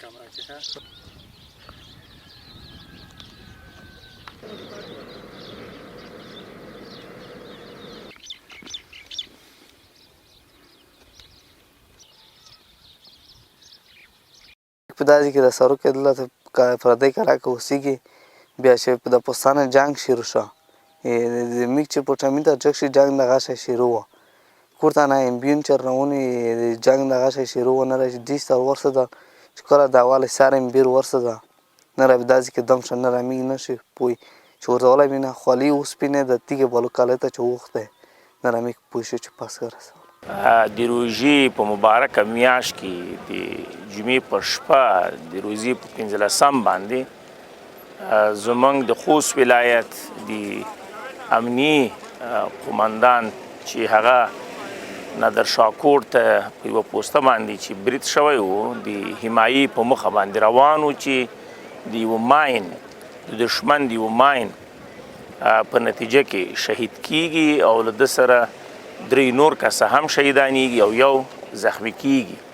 کمره کې ښه په دا ځای کې د سرو کې دلته پردی کلا کې اوسېږي بیا چې د پښتانه جنگ شروع شو زموږ چې په ټایمې ته جګ شي جنگ دغه شی شروع و کورته نه امبیون چرنونی جنگ دغه شی شروع و نه را چې دیسته ورسېده چې کله د اول سر امبیر ورسېده نه را دا ځای کې دم شه نه را میږ نه شي پوی چې ورځولی مې نه خولي اوسپنې د تیږې بلوکالۍ ته چې وغوښتی نه را میږ پوه شو چې پس ورسول د روژې په مبارکه میاشت کې د جمعې په شپه د روژې په 15 باندې زموږ د خوست ولایت د امني قمندان چې هغه نادر شاه کوټ ته په یوه پوسته باندې چې برید شوی و د حمایې په مخه باندې روان و چې د یوه ماین د دشمن د یوه ماین په نتیجه کې شهید کیږي او له ده سره 3 نور کسه هم شهیدانیږي او یو زخمی کیږي